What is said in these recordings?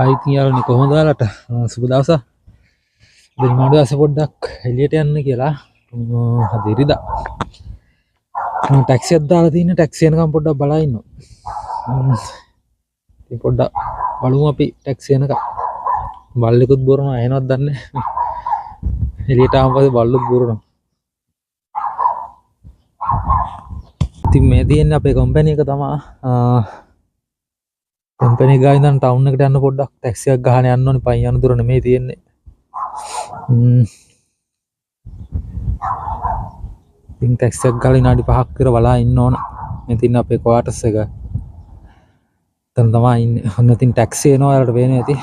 ඉතින් යාළුවනේ කොහොමද ඔයාලට සුබ දවසක්. ඉතින් මම දැස පොඩ්ඩක් එළියට යන්න කියලා අද ඉරිදා. ටැක්සි එකක් දාලා තියෙන ටැක්සි එනකම් පොඩ්ඩක් බලා ඉන්නවා. ඉතින් පොඩ්ඩක් බලමු අපි ටැක්සි එනකම්. බල්ලෙකුත් බොරනවා එනවද දන්නේ නැහැ. එළියට ආවම පස්සේ බල්ලුත් බොරනවා. ඉතින් මේ තියෙන්නේ අපේ කම්පැනි එක තමයි. කම්පැනි එක ගාව ඉඳන් ටවුන් එකට යන්න පොඩ්ඩක් ටැක්සි එකක් ගහන යන්න ඕනේ. පයින් යන දුර නෙමෙයි තියෙන්නේ. ඉතින් ටැක්සි එකක් ගාලා විනාඩි 5ක් විතර බලා ඉන්න ඕන. මේ තියෙන අපේ ක්වාටර්ස් එක. එතන තමයි ඉන්නේ. ඔන්න ඉතින් ටැක්සි එනවා. ඔයාලට පේන්නේ ඇති.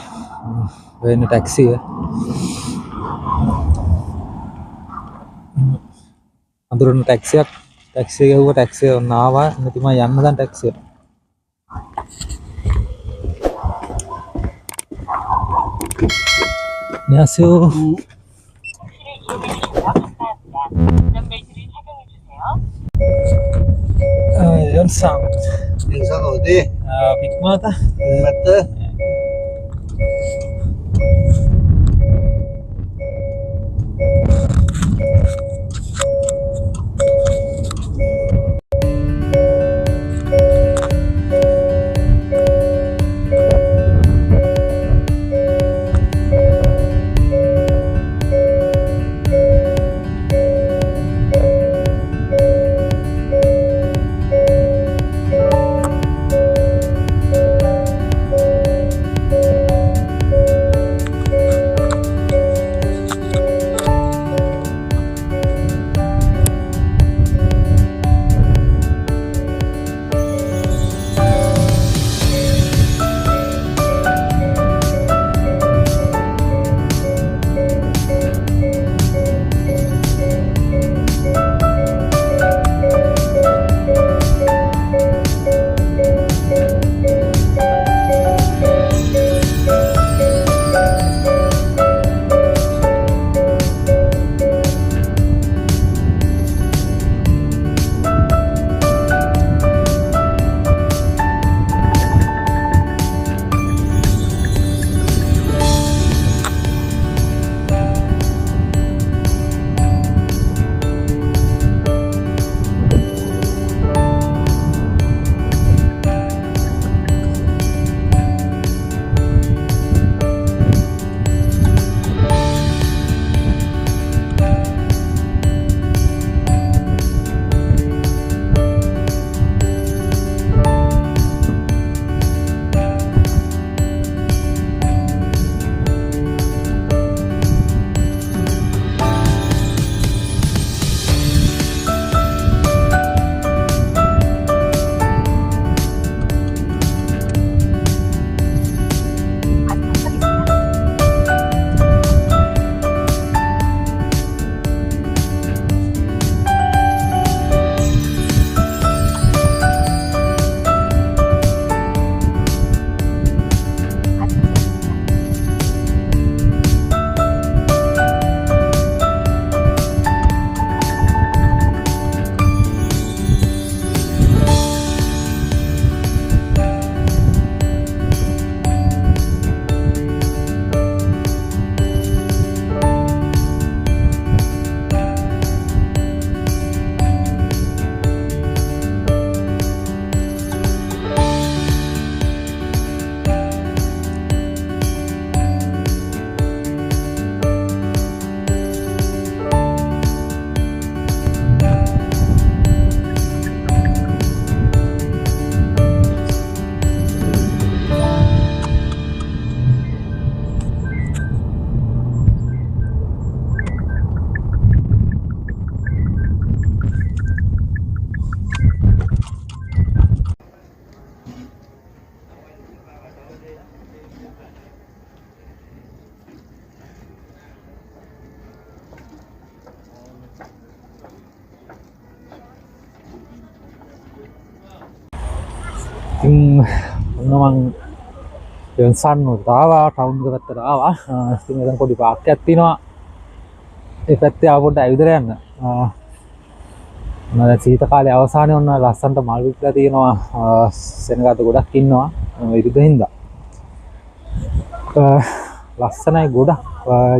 වෙන්නේ ටැක්සිය. අඳුරන ටැක්සියක්. ටැක්සි එක ගිහුවා ටැක්සිය ඔන්න ආවා. ඉතින් මම යන්න දැන් ටැක්සියට. 안녕하세요. 연상. 연상 어디? 빅마다. 빅마트? මම යන්සන් වලට ආවා ටවුන් එක පැත්තට ආවා. ඉතින් එතන පොඩි පාක් එකක් තියෙනවා. ඒ පැත්තේ ආව පොඩ්ඩක් ඇවිදලා යන්න. මම සීත කාලේ අවසානයේ ඔන්න ලස්සනට මල් විත්ලා තියෙනවා. සෙනගත ගොඩක් ඉන්නවා. ඉරිදින්දා. ලස්සනයි ගොඩක්.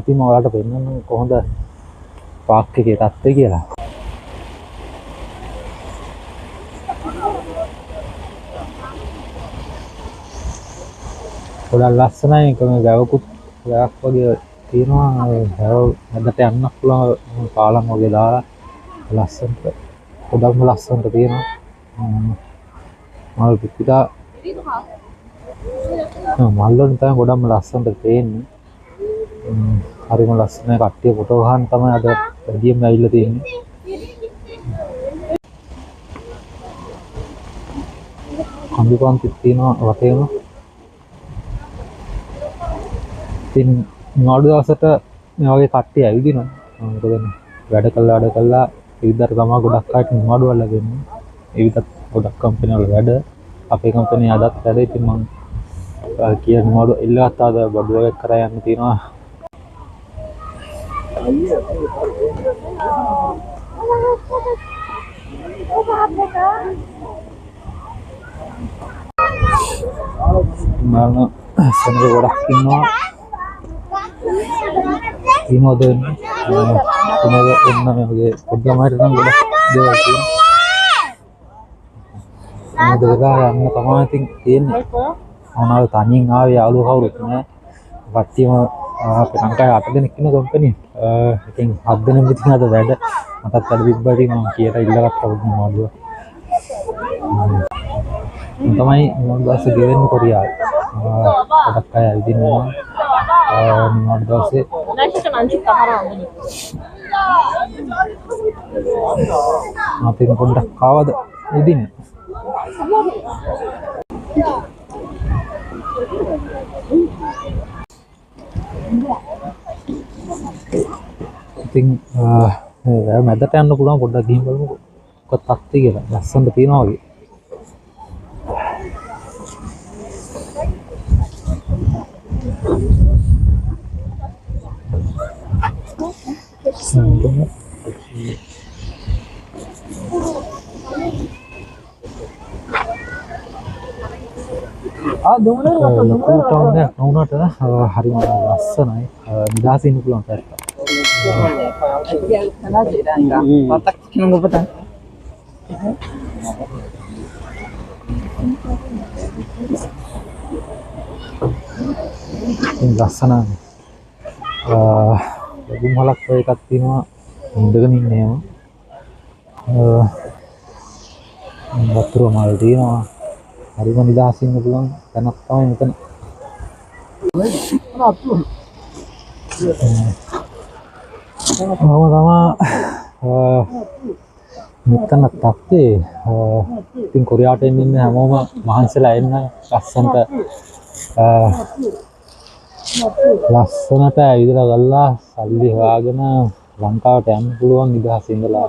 ඉතින් ඔයාලට පෙන්නන්න කොහොමද පාක් එකේ තත්ත්වය කියලා. ගොඩක් ලස්සනයි. ඒකම වැවකුත් වැවක් වගේ තියෙනවා. වැව මැදට යන්න පුළුවන් පාලම් වගේ දාලා ලස්සනට ගොඩක්ම ලස්සනට තියෙනවා. මල් පිපිලා මල් වලින් තමයි ගොඩක්ම ලස්සනට තියෙන්නේ. හරිම ලස්සනයි. කට්ටිය ෆොටෝ ගන්න තමයි අද වැඩියෙන්ම ඇවිල්ලා තියෙන්නේ. කඳුපන්තිත් තියෙනවා වටේම. ඉතින් නිවාඩු දවසට මේ වගේ කට්ටිය ඇවිදිනවා. මොකද වැඩ කළා ඉවිදට තමයි ගොඩක් අයට නිවාඩු වල ලැබෙන්නේ. ඉවිදත් ගොඩක් කම්පැනි වල වැඩ. අපේ කම්පැනි අදත් වැඩ. ඉතින් මම කියන නිවාඩු ඉල්ලගත්ත අද බඩු වගේක් කරා යන්න තියෙනවා. මම සමග ගොඩක් ඉන්නවා. විනෝද එන්න මේ වගේ පොඩි ළමයිට නම් ගොඩක් දේවල් තියෙනවා. වෙලා යන්න තමයි ඉතින් තියෙන්නේ. මොනවාද තනියෙන් ආවේ යාළුවෝ කවුරුත් නෑ. කට්ටියම අපේ ලංකාවේ 8 දෙනෙක් ඉන්න කම්පැනි. ඉතින් 7 දෙනෙක් ඉතින් අද වැඩ මටත් වැඩ තිබ්බට මම කියලා ඉල්ලගත්තා වුණා මාළුවා. තමයි මොන දවසේ ගෙවෙන්න කොරියාවේ. ගොඩක් අය ඇවිදිනවා. නිවාඩු දවසේ අපි පොඩ්ඩක් කාවද ඉදින්න. ඉතින් මැදට යන්න පුළුවන්. පොඩ්ඩක් ගිහින් බලමුකෝ කොහොමද තත්ත්වය කියලා. ලස්සනට තියෙනවා වගේ. වුණාට හරිම ලස්සනයි. නිදහස ඉන්න පුළුවන් පැත්ත. ලස්සනයි. ලැබුම්හලක් වගේ එකක් තියෙනවා. ඉඳගෙන ඉන්නේම වතුර මල් තියෙනවා. හරිම නිදහස් ඉන්න පුළුවන් තැනක් තමයි මෙතන. මෙතන තත්ත්වේ ඉතින් කොරියාවට ඉන්න හැමෝම මහන්සිලා එන්න ලස්සනට ඇවිදලා ගල්ලා සල්ලි හොයාගෙන ලංකාවට යන්න පුළුවන් නිදහස් ඉඳලා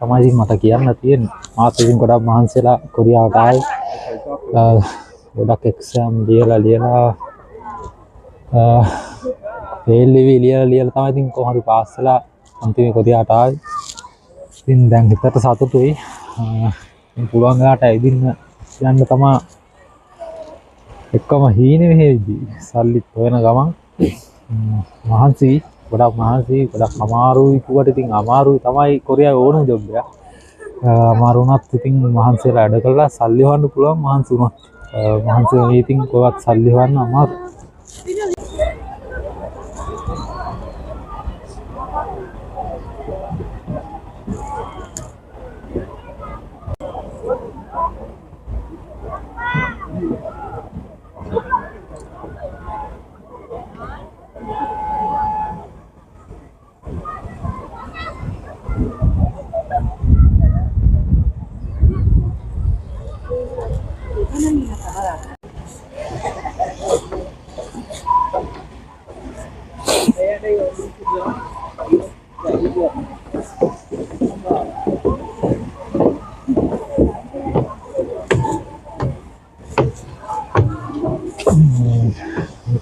තමයි ඉතින් මට කියන්න තියෙන්නේ. මාත් ඉතින් ගොඩක් මහන්සිලා කොරියාවට ආවේ. ගොඩක් එක්සෑම් ලියලා ෆේල් ලියලා තමයි ඉතින් කොහොමද පාස් වෙලා අන්තිමේ කොරියාවට ආවේ. ඉතින් දැන් හිතට සතුටුයි. ඉතින් පුළුවන් ගාට ඇවිදින්න යන්න තමයි එක්කම හීනේ මෙහෙදී සල්ලිත් හොයන ගමන් මහන්සි ගොඩක් අමාරුයි කිව්වට ඉතින් අමාරුයි තමයි කොරියාවේ ඕනම ජොබ් එක. අමාරු වුණත් ඉතින් මහන්සිලා වැඩ කළා සල්ලි හොයන්න පුළුවන්. මහන්සි වුණත් මහන්සි වෙන්නේ ඉතින් කොහොමවත් සල්ලි හොයන්න අමාරුයි.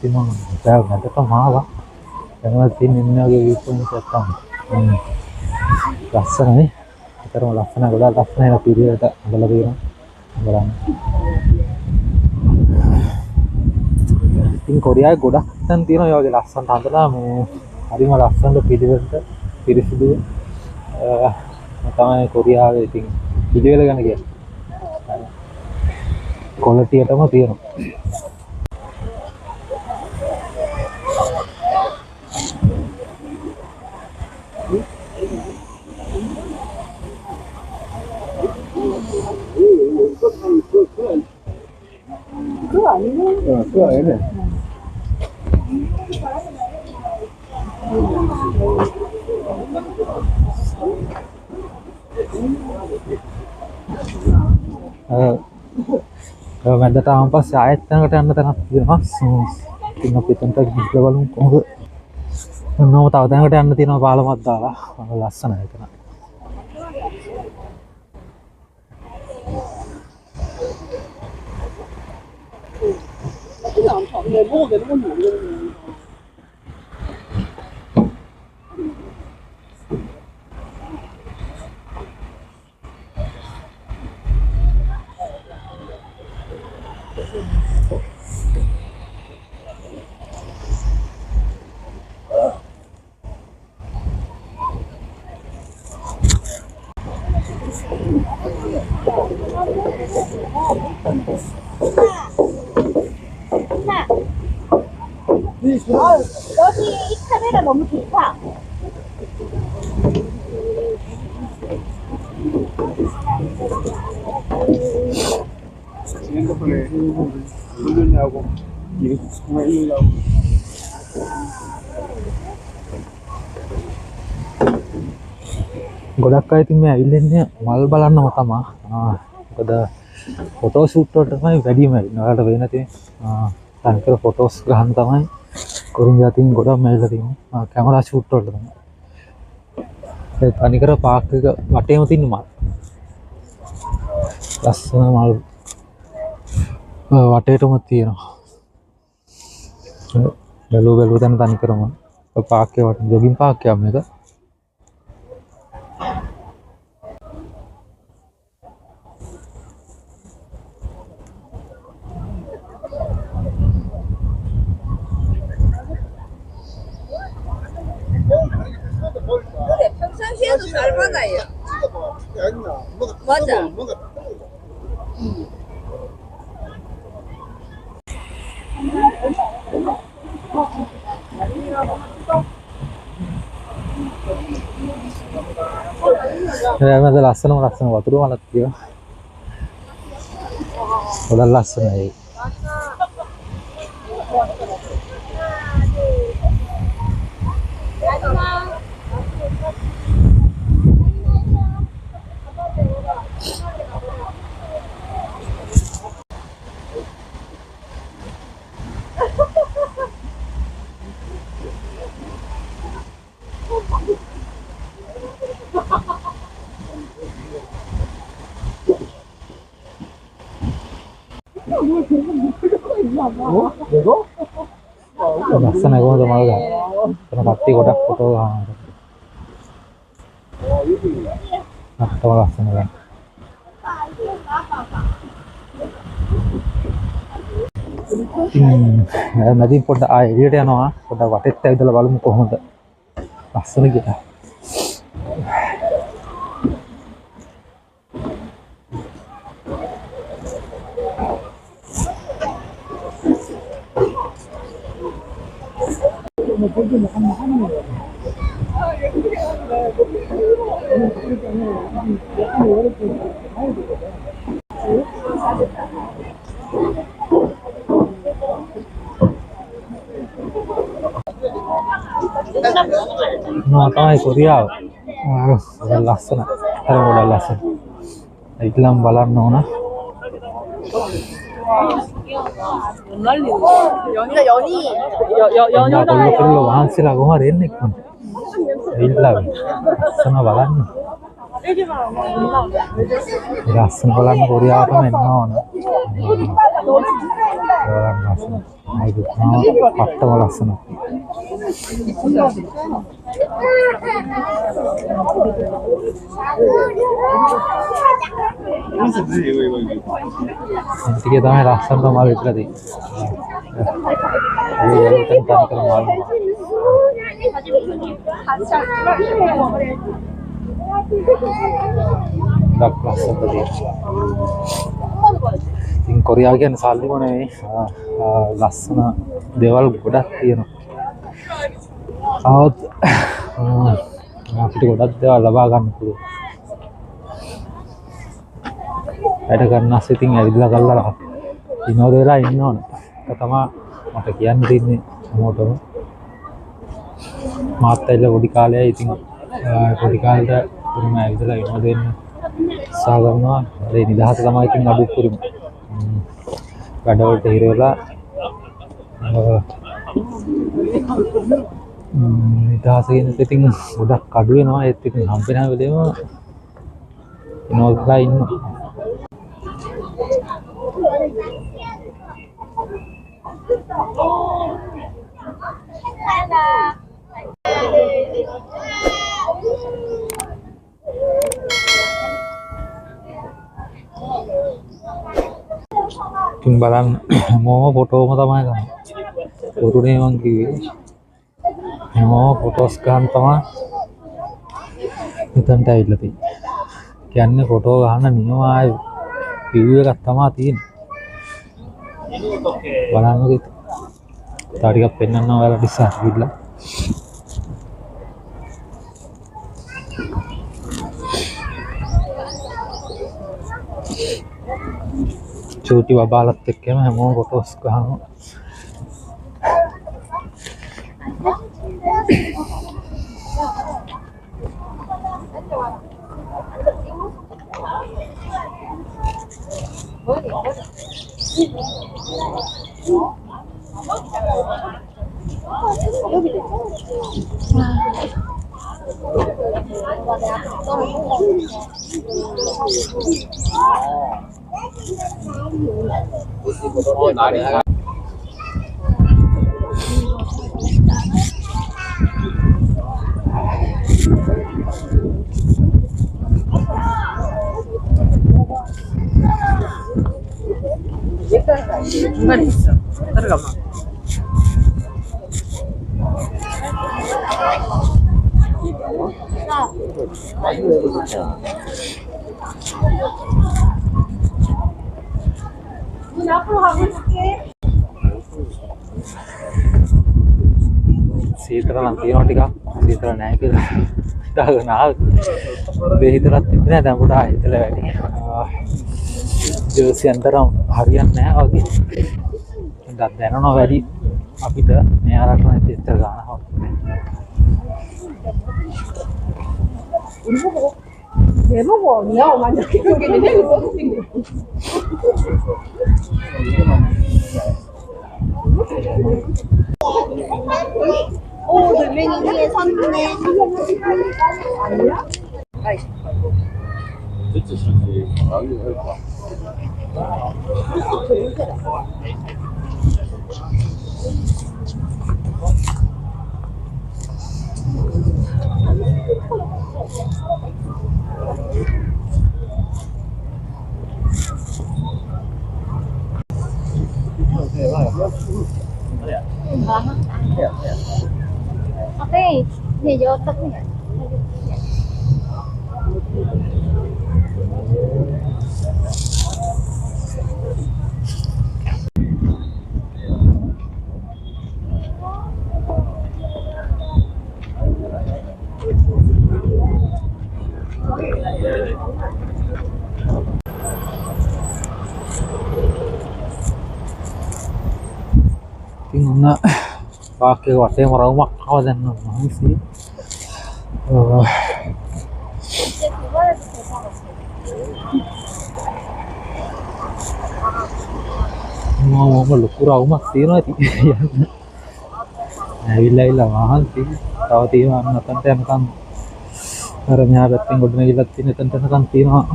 ඉතින් මම දැන් මාවා දැන් තියෙන ඉන්නේ වගේ විශ්වාසයක් තමයි. ලස්සනයි. ඒතරම ලස්සන ගොඩක් ලස්සනයි පිළිවෙලට හදලා තියෙනවා. බලන්න. ඉතින් කොරියාවේ ගොඩක් තැන් තියෙනවා ඒ වගේ ලස්සනට හදලා මේ හරිම ලස්සනට පිළිවෙලට පිරිසිදු තමයි කොරියාවේ ඉතින් පිළිවෙල ගැන කියන්නේ ක්වොලිටියටම තියෙනවා. 그거 아니네. මැදට ආවන් පස්සේ ආයෙත් තැනකට යන්න තැනක් තියෙනවා. ඉතින් අපි එතනට ගිහිල්ලා බලමු කොහොමද. මොනව තව තැනකට යන්න තියෙනවා පාලමක් දාලා. ලස්සනයි එතන. 여기 이 카메라 너무 좋다. 핸드폰에 누르냐고 이거 정말 읽으려고. ගොඩක් අය ඉතින් මේ ඇවිල්ලා ඉන්නේ මල් බලන්නම තමයි. මොකද ෆොටෝ ෂූට් වලට තමයි වැඩිම ඇවිල්ලා. ඔයාලට වෙන තියෙන තනිකර ෆොටෝස් ගන්න තමයි කොරියාවේ තියෙන ගොඩක් ඇවිල්ලා තියෙන්නේ. කැමරා ෂූට් වලට තමයි. ඒ තනිකර පාක් එක වටේම තියෙන මල්. ලස්සන මල් වටේටම තියෙනවා. බැලුව දැන් තනිකරම පාක් එක වට ජොගින් පාක් එකක් මේක. 그래, 평상시에도 잘 받아요. 맞아. මැද ලස්සන වතුර මලක් තියෙනවා. ගොඩක් ලස්සනයි. 이거? ලස්සනයි කොහොමද මල් ගන්න. එතන කට්ටිය ගොඩක් ෆොටෝ ගන්නවා. තව ලස්සන ගන්න. මැදින් පොඩ්ඩක් ආයෙ එළියට යනවා. පොඩ්ඩක් වටෙත් ඇවිදලා බලමු කොහොමද ලස්සන කියලා. තමයි කොරියාව. ලස්සන. හරි ගොඩක් ලස්සන. ඉක්ලම් බලන්න ඕන. 연이가 연이 연이 වහන්සේලා කොහොමද එන්නේ කොහොමද? ඉල්ලා ලස්සන බලන්න. ලස්සන බලන්න කොරියාවටම එන්න ඕන. පට්ටම ලස්සන. 이거. ඉතින් තමයි ලස්සනම මල් විතර තියෙන්නේ. තනි කර මාළු. ඉතින් කොරියාව කියන්නේ සල්ලිම නෙවෙයි. ලස්සන දේවල් ගොඩක් තියෙනවා. අපිට ගොඩක් දේවල් ලබා ගන්න පුළුවන්. වැඩ කරනස් ඉතින් ඇවිදලා කරලා විනෝද වෙලා ඉන්න ඕන. ඒක තමයි මට කියන්න තියෙන්නේ හැමෝටම. මාත් ඇවිල්ලා පොඩි කාලේ ඉතින් පොඩි කාලේට පුරුම ඇවිදලා විනෝද වෙන්න උත්සාහ කරනවා. ඒ නිදහස තමයි ඉතින් අඩු පුරුම. වැඩවලට හිර වෙලා නිදහස කියන එක ඉතින් ගොඩක් අඩු වෙනවා. ඒත් ඉතින් හම්බෙන වෙලෙම විනෝදලා ඉන්නවා. ඉතින් බලන්න හැමෝම ෆොටෝම තමයි ගන්න. උරුනේ මං කිව්වේ හැමෝම ෆොටෝස් ගන්න තමයි මෙතනට ඇවිල්ලා තියෙන්නේ. කියන්නේ ෆොටෝ ගන්න නියම ආයේ view එකක් තමයි තියෙන්නේ. බලන්නකෝ තා ටිකක් පෙන්නන්න ඔයාලට ඉස්සරහ ගිහිල්ලා. චූටි බබාලත් එක්කම හැමෝම ෆොටෝස් ගහනවා. සීතල නම් තියෙනවා ටිකක්. සීතල නැහැ කියලා හිතාගෙන ආවේ. මේ හිතරත් තිබුණේ නැහැ. දැන් පොඩා හිතල වැඩි. ජර්සි අන්තරම් හරියන්නේ නැහැ වගේ. දැන් දැනනවා වැඩි අපිට මෙයාලට නම් ඉතින් ගන්නවා. 대먹어. 야, 완전 기억이 되네. 오, 돌멩이 위에 섰네. Oke, ini jawab nih. Tinggal pakai wadah yang merawak kau dan sih. Mau melukur rumah sih nanti. Nah, mahal sih. Tahu tiba nonton kan. Karena ada tinggal di negara ini tentu kan tino.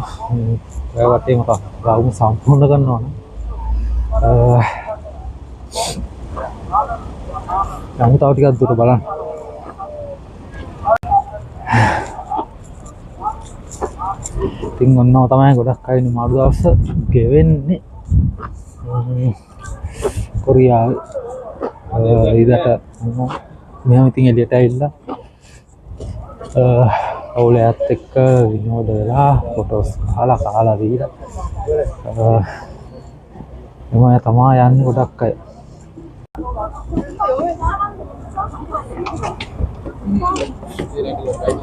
Lewat yang raum sampun kan non. Kamu tahu tiga tur balan. Tinggal no tamanya godak kain malu apa? Kevin nih. කොරියාවේ ඉදට මෙහම ඉතින් එලියට ඇවිල්ලා අවුලයත් එක්ක විනෝද වෙලා photos කාලා දීලා එම තමා යන්නේ ගොඩක් අය.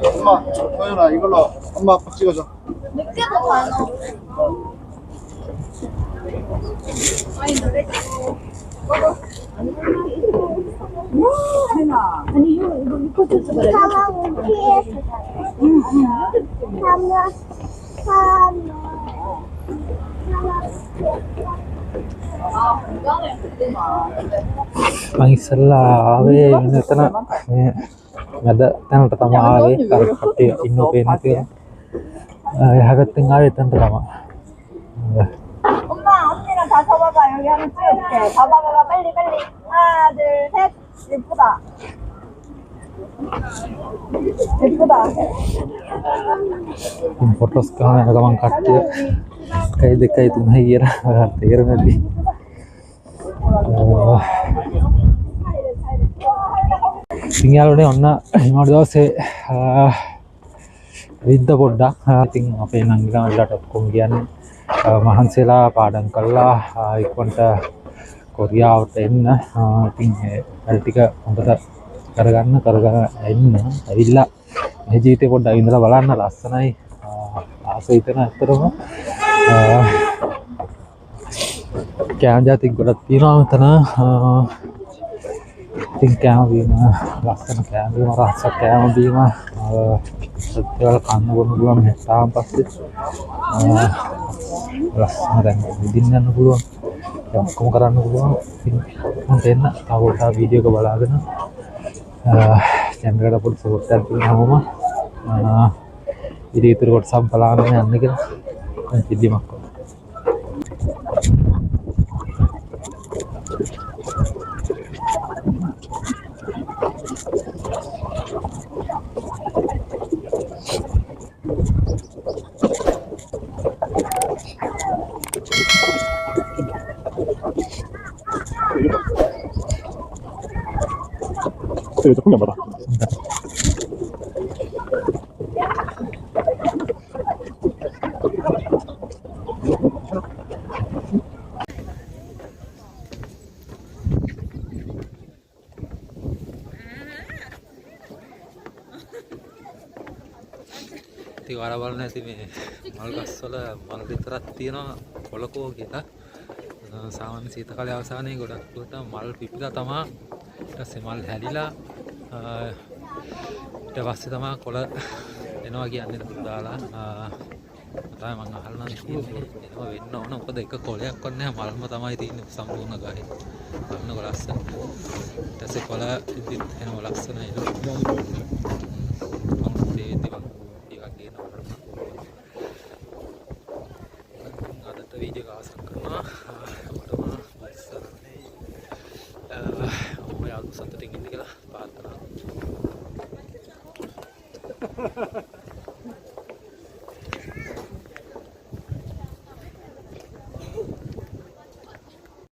엄마, 서윤아 이걸로 엄마 아빠 찍어줘. 늦게도 가요. 아니 이거 줬어 그래. මං ඉස්සෙල්ලා ආවේ මෙතන මේ මැද තැනට තමයි ආවේ. අර කට්ටිය ඉන්නෝ පේන්නේ කියලා. එහා පැත්තෙන් ආවේ එතනට තමයි. 엄마 언니랑 다 잡아봐. 여기 한번 찍어줄게. 잡아봐봐 빨리. 하나 둘 셋. 예쁘다. ෆොටෝස් ගන්න යන ගමන් කට්ටිය 1 2 3 කියලා ඔයාලට තේරෙන්නේ. සිංහලනේ ඔන්න හිමාඩු දවසේ විද්ද පොඩ්ඩක් ඉතින් අපේ නංගිලාට ඔක්කොම කියන්නේ මහන්සිලා පාඩම් කළා ඉක්මනට කොරියාවට එන්න ඉතින් ඒ ටික හොඳට කරගන්න එන්න ඇවිල්ලා මේ ජීවිතේ පොඩ්ඩක් ඉඳලා බලන්න ලස්සනයි ආස හිතන ඇත්තටම කෑම જાති ගොඩක් තියෙනවා මෙතන ඉතින් කෑම බීම ලස්සන කෑම බීම රස කෑම බීම ඒවල කන්න බොන්න පුළුවන් හැටාම් පස්සේ ලස්සන දැන් විදින්න යන්න පුළුවන් ඔක්කොම කරන්න පුළුවන් ඉතින් මම දෙන්න තව පොඩ්ඩක් වීඩියෝ එක බලාගෙන channel එකට පොඩි සපෝට් එකක් දුන්නාම ඉතින් කොට සබ් බලාගෙන යන්න කියලා කිව්වමක් වුණා. 그래 조금 봐라. ඉතින් ඔයාලා බලන්න ඇති මේ මල් ගස්වල මල් විතරක් තියෙනවා කොලකෝ කියලා. සාමාන්‍ය සීත කාලේ අවසානයේ ගොඩක් දුරට මල් පිපිලා තමයි ඊට පස්සේ මල් හැලිලා ඊට පස්සේ තමයි කොළ එනවා කියන්නේ නේද දාලා තමයි මම අහලා නම් තියෙන්නේ එනවා වෙන්න ඕන මොකද එක කොළයක් වත් නැහැ මල්ම තමයි තියෙන්නේ සම්පූර්ණ ගහේ බලන්න ලස්සන ඊට පස්සේ කොළ ඉදිත් එනවා ලස්සනයි අදට වීඩියෝ එක අවසන් කරනවා ඔයාලට සතුටින් ඉන්න කියලා ප්‍රාර්ථනා කරනවා